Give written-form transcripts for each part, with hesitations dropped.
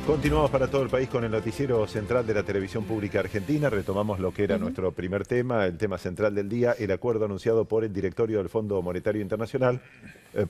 Continuamos para todo el país con el noticiero central de la televisión pública argentina. Retomamos lo que era nuestro primer tema, el tema central del día, el acuerdo anunciado por el directorio del Fondo Monetario Internacional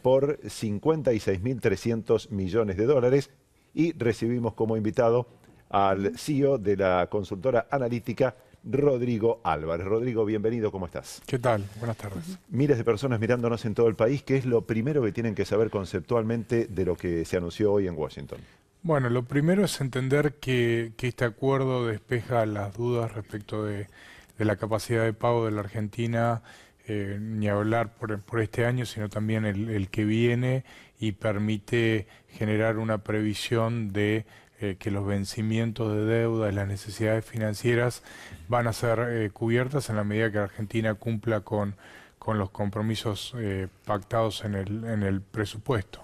por 56.300 millones de dólares. Y recibimos como invitado al CEO de la consultora analítica, Rodrigo Álvarez. Rodrigo, bienvenido, ¿cómo estás? ¿Qué tal? Buenas tardes. Miles de personas mirándonos en todo el país. ¿Qué es lo primero que tienen que saber conceptualmente de lo que se anunció hoy en Washington? Bueno, lo primero es entender que este acuerdo despeja las dudas respecto de la capacidad de pago de la Argentina, ni hablar por este año, sino también el que viene, y permite generar una previsión de que los vencimientos de deuda y las necesidades financieras van a ser cubiertas en la medida que Argentina cumpla con los compromisos pactados en el presupuesto.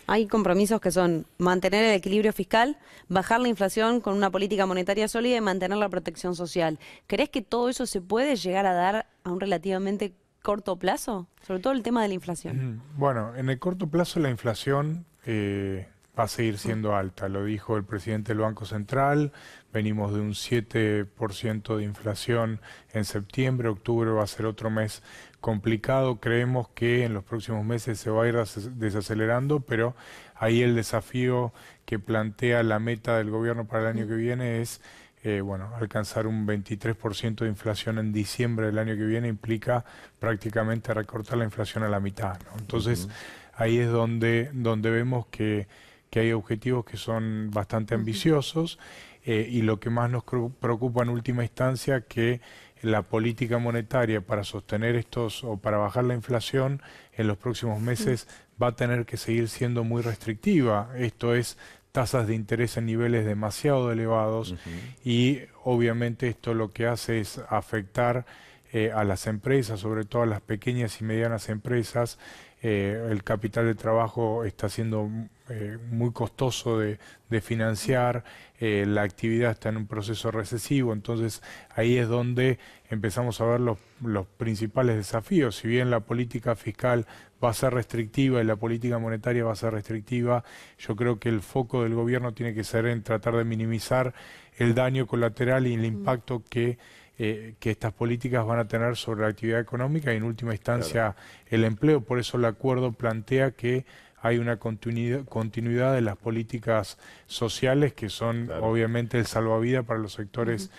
Hay compromisos que son mantener el equilibrio fiscal, bajar la inflación con una política monetaria sólida y mantener la protección social. ¿Crees que todo eso se puede llegar a dar a un relativamente corto plazo? Sobre todo el tema de la inflación. Bueno, en el corto plazo la inflación va a seguir siendo alta, lo dijo el presidente del Banco Central. Venimos de un 7% de inflación en septiembre, octubre va a ser otro mes complicado. Creemos que en los próximos meses se va a ir desacelerando, pero ahí el desafío que plantea la meta del gobierno para el año que viene es alcanzar un 23% de inflación en diciembre del año que viene. Implica prácticamente recortar la inflación a la mitad, ¿no? Entonces ahí es donde vemos que hay objetivos que son bastante ambiciosos, y lo que más nos preocupa en última instancia, que la política monetaria para sostener estos o para bajar la inflación en los próximos meses va a tener que seguir siendo muy restrictiva. Esto es, tasas de interés en niveles demasiado elevados, y obviamente esto lo que hace es afectar a las empresas, sobre todo a las pequeñas y medianas empresas. El capital de trabajo está siendo muy costoso de financiar, la actividad está en un proceso recesivo. Entonces ahí es donde empezamos a ver los principales desafíos. Si bien la política fiscal va a ser restrictiva y la política monetaria va a ser restrictiva, yo creo que el foco del gobierno tiene que ser en tratar de minimizar el daño colateral y el impacto que estas políticas van a tener sobre la actividad económica y en última instancia el empleo. Por eso el acuerdo plantea que hay una continuidad de las políticas sociales que son obviamente el salvavidas para los sectores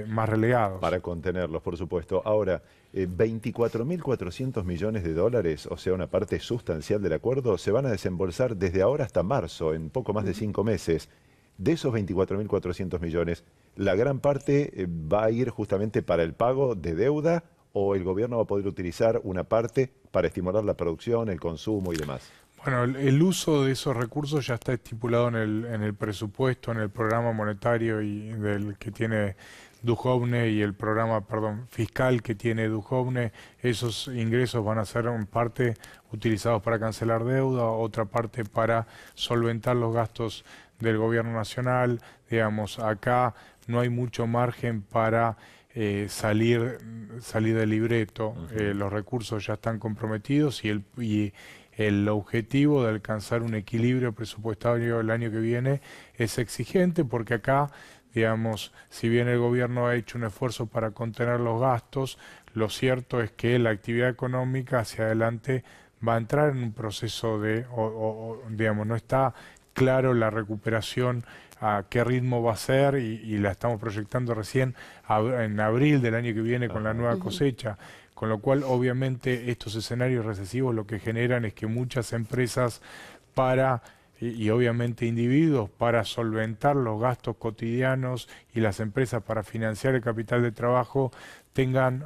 más relegados. Para contenerlos, por supuesto. Ahora, 24.400 millones de dólares, o sea, una parte sustancial del acuerdo, se van a desembolsar desde ahora hasta marzo, en poco más de 5 meses. De esos 24.400 millones, ¿la gran parte va a ir justamente para el pago de deuda, o el gobierno va a poder utilizar una parte para estimular la producción, el consumo y demás? Bueno, el uso de esos recursos ya está estipulado en el presupuesto, en el programa monetario y del que tiene Duhovne, y el programa, fiscal que tiene Duhovne. Esos ingresos van a ser en parte utilizados para cancelar deuda, otra parte para solventar los gastos del gobierno nacional. Digamos, acá no hay mucho margen para salir del libreto. Los recursos ya están comprometidos, y el objetivo de alcanzar un equilibrio presupuestario el año que viene es exigente, porque acá, digamos, si bien el gobierno ha hecho un esfuerzo para contener los gastos, lo cierto es que la actividad económica hacia adelante va a entrar en un proceso digamos, no está claro la recuperación a qué ritmo va a ser, y la estamos proyectando recién en abril del año que viene con la nueva cosecha. Con lo cual, obviamente, estos escenarios recesivos lo que generan es que muchas empresas y obviamente individuos, para solventar los gastos cotidianos, y las empresas para financiar el capital de trabajo, tengan,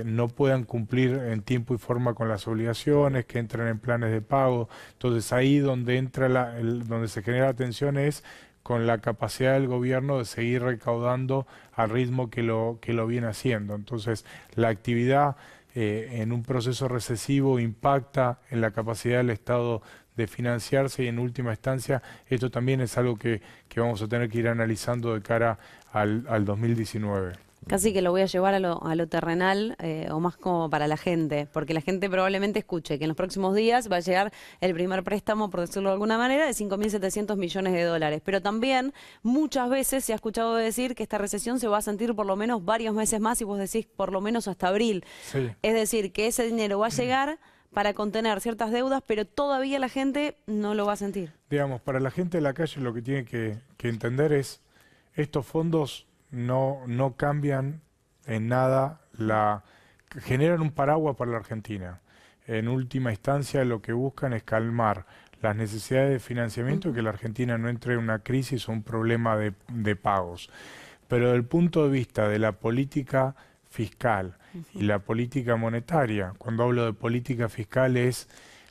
no puedan cumplir en tiempo y forma con las obligaciones, que entren en planes de pago. Entonces ahí donde entra donde se genera la tensión es con la capacidad del gobierno de seguir recaudando al ritmo que lo viene haciendo. Entonces la actividad en un proceso recesivo impacta en la capacidad del Estado de financiarse, y en última instancia esto también es algo que vamos a tener que ir analizando de cara al 2019. Casi que lo voy a llevar a lo terrenal o más como para la gente, porque la gente probablemente escuche que en los próximos días va a llegar el primer préstamo, por decirlo de alguna manera, de 5.700 millones de dólares. Pero también muchas veces se ha escuchado decir que esta recesión se va a sentir por lo menos varios meses más, y vos decís por lo menos hasta abril. Sí. Es decir, que ese dinero va a llegar para contener ciertas deudas, pero todavía la gente no lo va a sentir. Digamos, para la gente de la calle lo que tiene que entender es, estos fondos no cambian en nada, generan un paraguas para la Argentina. En última instancia lo que buscan es calmar las necesidades de financiamiento y que la Argentina no entre en una crisis o un problema de pagos. Pero desde el punto de vista de la política fiscal y la política monetaria, cuando hablo de política fiscal es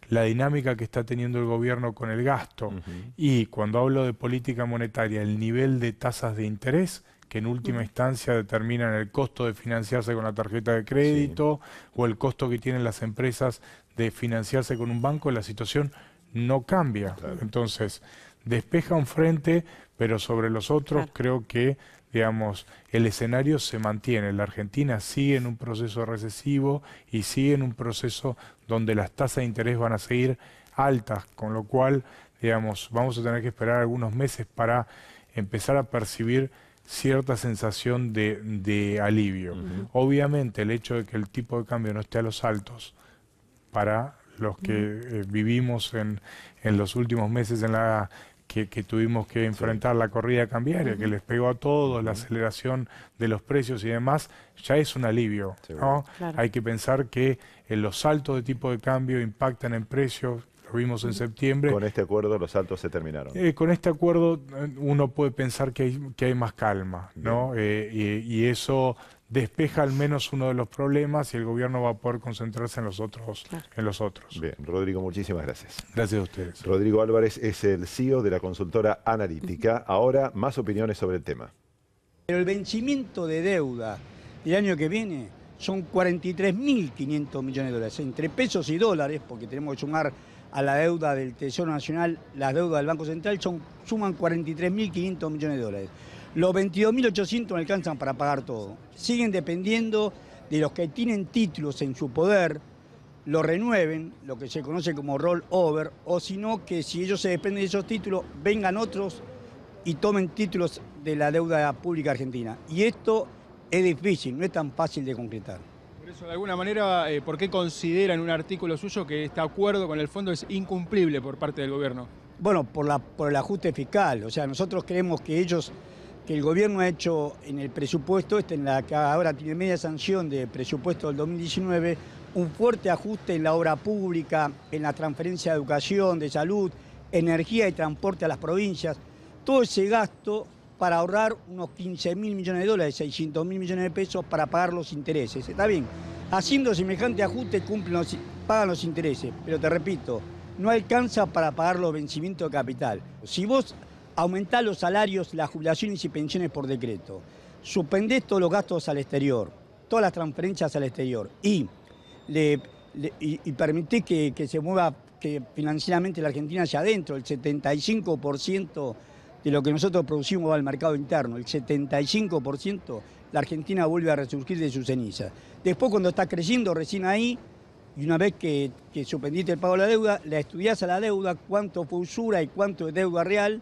la dinámica que está teniendo el gobierno con el gasto, y cuando hablo de política monetaria, el nivel de tasas de interés que en última instancia determinan el costo de financiarse con la tarjeta de crédito o el costo que tienen las empresas de financiarse con un banco, la situación no cambia. Claro. Entonces, despeja un frente, pero sobre los otros creo que, digamos, el escenario se mantiene. La Argentina sigue en un proceso recesivo y sigue en un proceso donde las tasas de interés van a seguir altas, con lo cual, digamos, vamos a tener que esperar algunos meses para empezar a percibir cierta sensación de alivio. Obviamente el hecho de que el tipo de cambio no esté a los altos para los que vivimos en los últimos meses que tuvimos que enfrentar la corrida cambiaria, que les pegó a todos, la aceleración de los precios y demás, ya es un alivio, ¿no? Claro. Hay que pensar que los saltos de tipo de cambio impactan en precios. Lo vimos en septiembre. Con este acuerdo los saltos se terminaron. Con este acuerdo uno puede pensar que hay más calma, ¿no? Y eso despeja al menos uno de los problemas y el gobierno va a poder concentrarse en los otros. Bien, Rodrigo, muchísimas gracias. Gracias a ustedes. Rodrigo Álvarez es el CEO de la consultora Analítica. Ahora, más opiniones sobre el tema. Pero el vencimiento de deuda del año que viene son 43.500 millones de dólares, entre pesos y dólares, porque tenemos que sumar a la deuda del Tesoro Nacional, la deuda del Banco Central, suman 43.500 millones de dólares. Los 22.800 no alcanzan para pagar todo. Siguen dependiendo de los que tienen títulos en su poder, lo renueven, lo que se conoce como roll over, o si no, que si ellos se desprenden de esos títulos, vengan otros y tomen títulos de la deuda pública argentina. Y esto es difícil, no es tan fácil de concretar. Por eso, de alguna manera, ¿por qué considera en un artículo suyo que este acuerdo con el fondo es incumplible por parte del gobierno? Bueno, por el ajuste fiscal. O sea, nosotros creemos que el gobierno ha hecho en el presupuesto, en la que ahora tiene media sanción de presupuesto del 2019, un fuerte ajuste en la obra pública, en la transferencia de educación, de salud, energía y transporte a las provincias. Todo ese gasto para ahorrar unos 15.000 millones de dólares, 600.000 millones de pesos para pagar los intereses. Está bien, haciendo semejante ajuste pagan los intereses, pero te repito, no alcanza para pagar los vencimientos de capital. Si vos aumentás los salarios, las jubilaciones y pensiones por decreto, suspendés todos los gastos al exterior, todas las transferencias al exterior y permitís que se mueva que financieramente la Argentina hacia adentro, el 75% de lo que nosotros producimos va al mercado interno, el 75%, la Argentina vuelve a resurgir de sus cenizas. Después, cuando está creciendo, recién ahí, y una vez que suspendiste el pago de la deuda, la estudiás a la deuda, cuánto fue usura y cuánto es deuda real,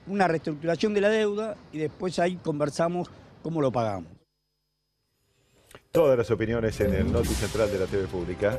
una reestructuración de la deuda, y después ahí conversamos cómo lo pagamos. Todas las opiniones en el Noti Central de la TV Pública.